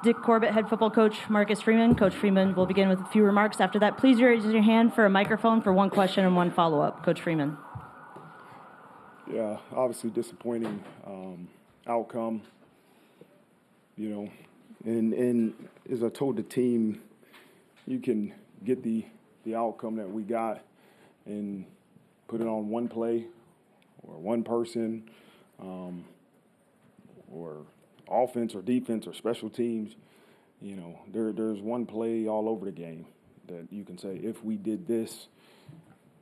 Dick Corbett, head football coach Marcus Freeman. Coach Freeman will begin with a few remarks. After that, please raise your hand for a microphone for one question and one follow-up. Coach Freeman. Yeah, obviously disappointing outcome, and as I told the team, you can get the outcome that we got and put it on one play or one person or offense or defense or special teams. There's one play all over the game that you can say, if we did this,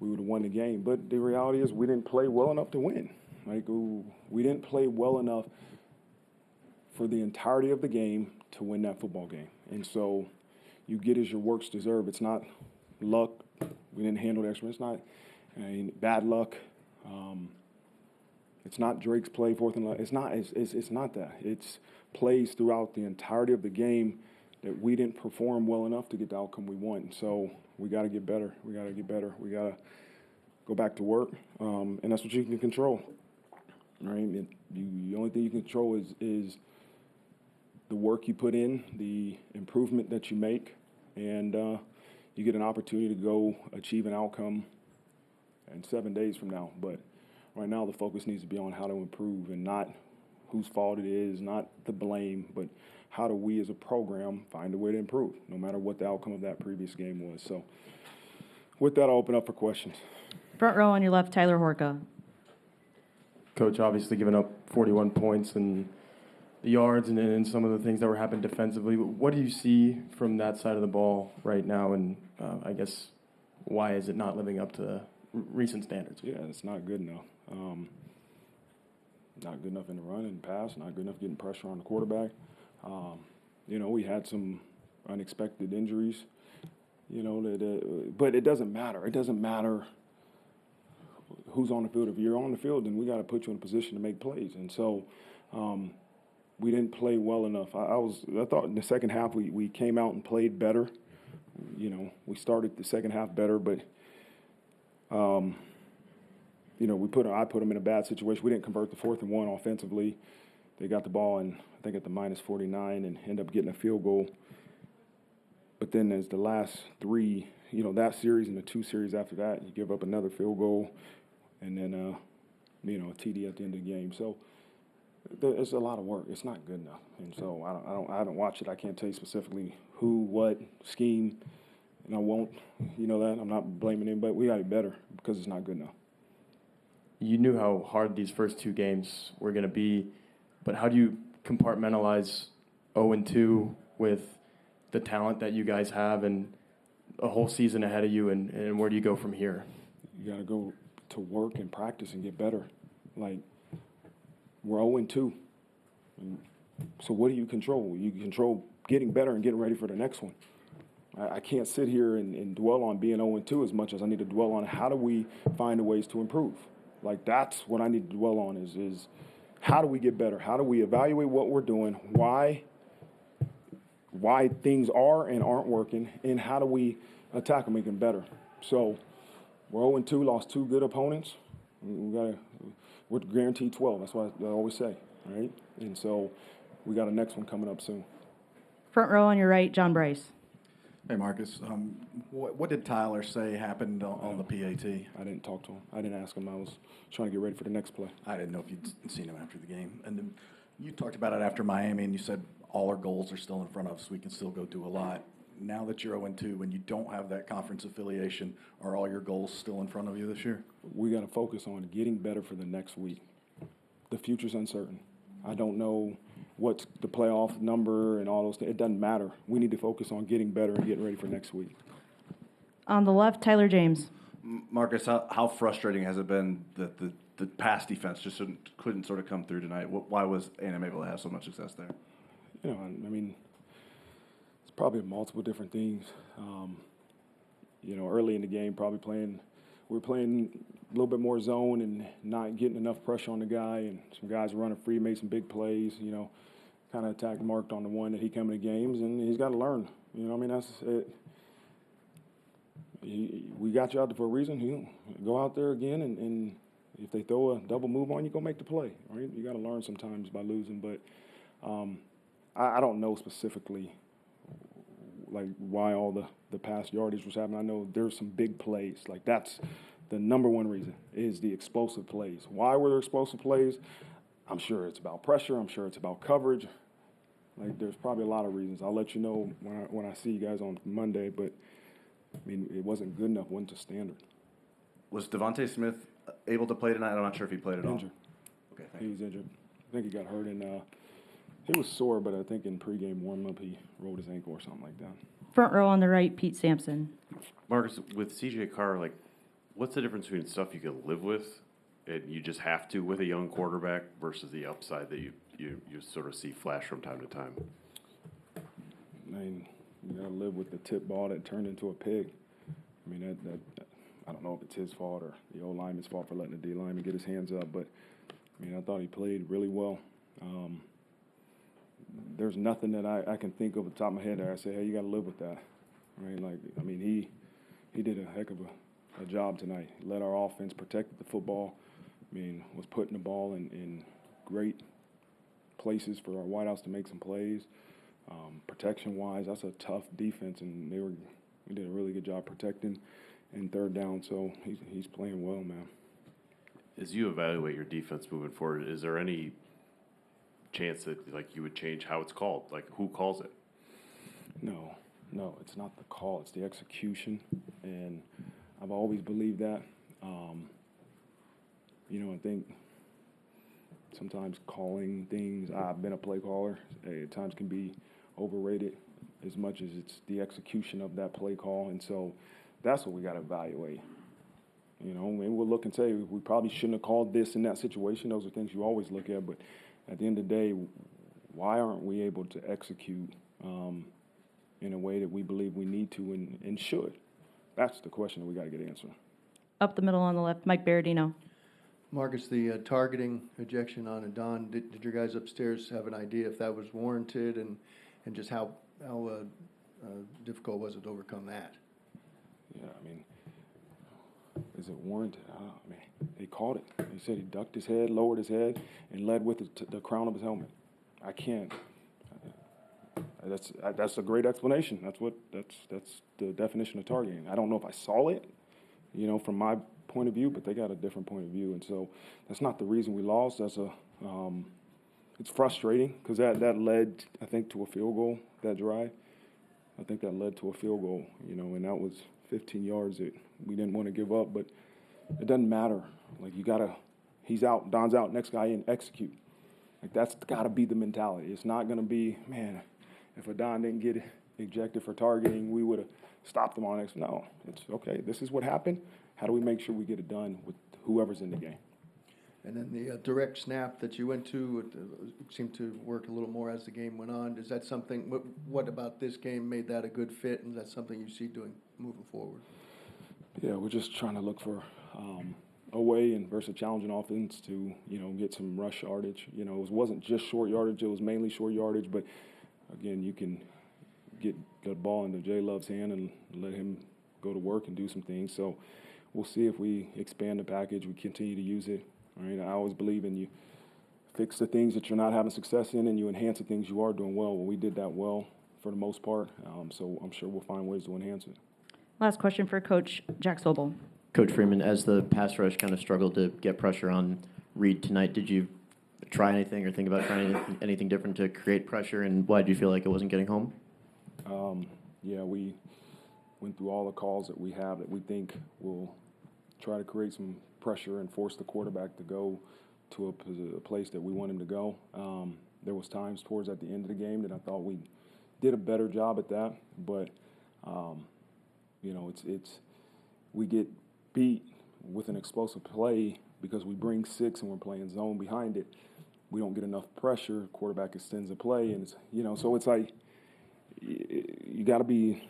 we would have won the game. But the reality is we didn't play well enough to win. We didn't play well enough for the entirety of the game to win that football game. And so you get as your works deserve. It's not luck. We didn't handle the extra. It's not bad luck. It's not Drake's play, fourth and long. It's not that. It's plays throughout the entirety of the game that we didn't perform well enough to get the outcome we want. So we got to get better. We got to go back to work, and that's what you can control. Right? The only thing you can control is the work you put in, the improvement that you make, and you get an opportunity to go achieve an outcome in 7 days from now. But right now the focus needs to be on how to improve and not whose fault it is, not the blame, but how do we as a program find a way to improve, no matter what the outcome of that previous game was. So with that, I'll open up for questions. Front row on your left, Tyler Horka. Coach, obviously giving up 41 points and the yards and some of the things that were happening defensively. What do you see from that side of the ball right now, and I guess why is it not living up to recent standards? Yeah, it's not good enough. Not good enough in the run and pass, not good enough getting pressure on the quarterback. We had some unexpected injuries, but it doesn't matter. It doesn't matter who's on the field. If you're on the field, then we got to put you in a position to make plays. And so we didn't play well enough. I thought in the second half we came out and played better. We started the second half better, but I put them in a bad situation. We didn't convert the 4th and 1 offensively. They got the ball, and I think at the -49 and end up getting a field goal. But then as the last three, that series and the 2 series after that, you give up another field goal and then, a TD at the end of the game. So it's a lot of work. It's not good enough. And so I haven't watched it. I can't tell you specifically who, what, scheme, and I won't, that. I'm not blaming anybody. We got to be better because it's not good enough. You knew how hard these first 2 games were going to be, but how do you compartmentalize 0-2 with the talent that you guys have and a whole season ahead of you, and where do you go from here? You got to go to work and practice and get better. We're 0-2. So what do you control? You control getting better and getting ready for the next one. I can't sit here and dwell on being 0-2 as much as I need to dwell on how do we find ways to improve. That's what I need to dwell on is how do we get better? How do we evaluate what we're doing, why things are and aren't working, and how do we attack them, make them better? So we're 0-2, lost 2 good opponents. We're guaranteed 12. That's what I always say, right? And so we got a next one coming up soon. Front row on your right, John Bryce. Hey, Marcus. What did Tyler say happened on the PAT? I didn't talk to him. I didn't ask him. I was trying to get ready for the next play. I didn't know if you'd seen him after the game. And then you talked about it after Miami, and you said all our goals are still in front of us. We can still go do a lot. Now that you're 0-2 and you don't have that conference affiliation, are all your goals still in front of you this year? We got to focus on getting better for the next week. The future's uncertain. I don't know what's the playoff number and all those things. It doesn't matter. We need to focus on getting better and getting ready for next week. On the left, Tyler James. Marcus, how frustrating has it been that the pass defense just couldn't sort of come through tonight? Why was A&M able to have so much success there? It's probably multiple different things. Early in the game, we were playing a little bit more zone and not getting enough pressure on the guy, and some guys were running free, made some big plays, kind of attacked Marked on the one that he came into games, and he's got to learn. That's it. We got you out there for a reason. Go out there again, and if they throw a double move on you, go make the play. Right? You got to learn sometimes by losing, but I don't know specifically like why all the past yardage was happening. I know there's some big plays. Like that's the number one reason is the explosive plays. Why were there explosive plays? I'm sure it's about pressure. I'm sure it's about coverage. Like there's probably a lot of reasons. I'll let you know when I see you guys on Monday. But I mean, it wasn't good enough. It wasn't a standard. Was Devontae Smith able to play tonight? I'm not sure if he played at all. Injured. Okay, thank you. He's injured. I think he got hurt in. He was sore, but I think in pregame warm-up he rolled his ankle or something like that. Front row on the right, Pete Sampson. Marcus, with CJ Carr, like, what's the difference between stuff you can live with and you just have to with a young quarterback versus the upside that you sort of see flash from time to time? I mean, you got to live with the tip ball that turned into a pig. I mean, that I don't know if it's his fault or the old lineman's fault for letting the D lineman get his hands up, but I mean, I thought he played really well. There's nothing that I can think of at the top of my head that I say, hey, you got to live with that, right? Like, I mean, he did a heck of a job tonight. He led our offense, protected the football. I mean, was putting the ball in great places for our wideouts to make some plays. Protection-wise, that's a tough defense, and we did a really good job protecting in third down. So he's playing well, man. As you evaluate your defense moving forward, is there any chance that like you would change how it's called? Like who calls it? No, it's not the call. It's the execution, and I've always believed that. I think sometimes calling things, I've been a play caller, at times can be overrated as much as it's the execution of that play call, and so that's what we got to evaluate. Maybe we'll look and say we probably shouldn't have called this in that situation. Those are things you always look at, but at the end of the day, why aren't we able to execute in a way that we believe we need to and should? That's the question that we got to get answered. Up the middle on the left, Mike Berardino. Marcus, the targeting ejection on Adon, did your guys upstairs have an idea if that was warranted and just how difficult was it to overcome that? Yeah, I mean, is it warranted? I mean, he caught it. He said he ducked his head, lowered his head, and led with the crown of his helmet. I can't. That's a great explanation. That's the definition of targeting. I don't know if I saw it, from my point of view, but they got a different point of view, and so that's not the reason we lost. It's frustrating because that led, I think, to a field goal. That drive, I think that led to a field goal. And that was 15 yards that we didn't want to give up, but it doesn't matter. Like he's out, Don's out, next guy in, execute. Like that's got to be the mentality. It's not going to be, man, if Adon didn't get ejected for targeting, we would have stopped him on next. No, it's okay. This is what happened. How do we make sure we get it done with whoever's in the game? And then the direct snap that you went to seemed to work a little more as the game went on. Is that something? What about this game made that a good fit? And is that something you see doing moving forward? Yeah, we're just trying to look for a way and versus challenging offense to get some rush yardage. It wasn't just short yardage; it was mainly short yardage. But again, you can get the ball into Jay Love's hand and let him go to work and do some things. So we'll see if we expand the package. We continue to use it. All right, I always believe in you fix the things that you're not having success in and you enhance the things you are doing well. Well, we did that well for the most part, so I'm sure we'll find ways to enhance it. Last question for Coach Jack Sobel. Coach Freeman, as the pass rush kind of struggled to get pressure on Reed tonight, did you try anything or think about trying anything different to create pressure, and why did you feel like it wasn't getting home? Yeah, we went through all the calls that we have that we think will try to create some pressure and force the quarterback to go to a place that we want him to go. There was times towards at the end of the game that I thought we did a better job at that, but we get beat with an explosive play because we bring six and we're playing zone behind it. We don't get enough pressure. Quarterback extends the play, and so it's like you got to be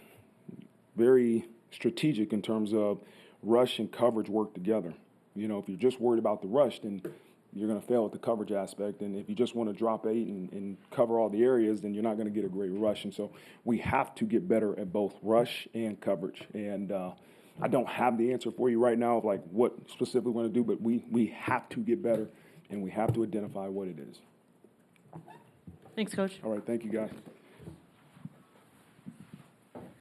very strategic in terms of rush and coverage work together. If you're just worried about the rush, then you're going to fail at the coverage aspect. And if you just want to drop 8 and cover all the areas, then you're not going to get a great rush. And so we have to get better at both rush and coverage. And I don't have the answer for you right now of like what specifically we're going to do, but we have to get better, and we have to identify what it is. Thanks, Coach. All right, thank you, guys.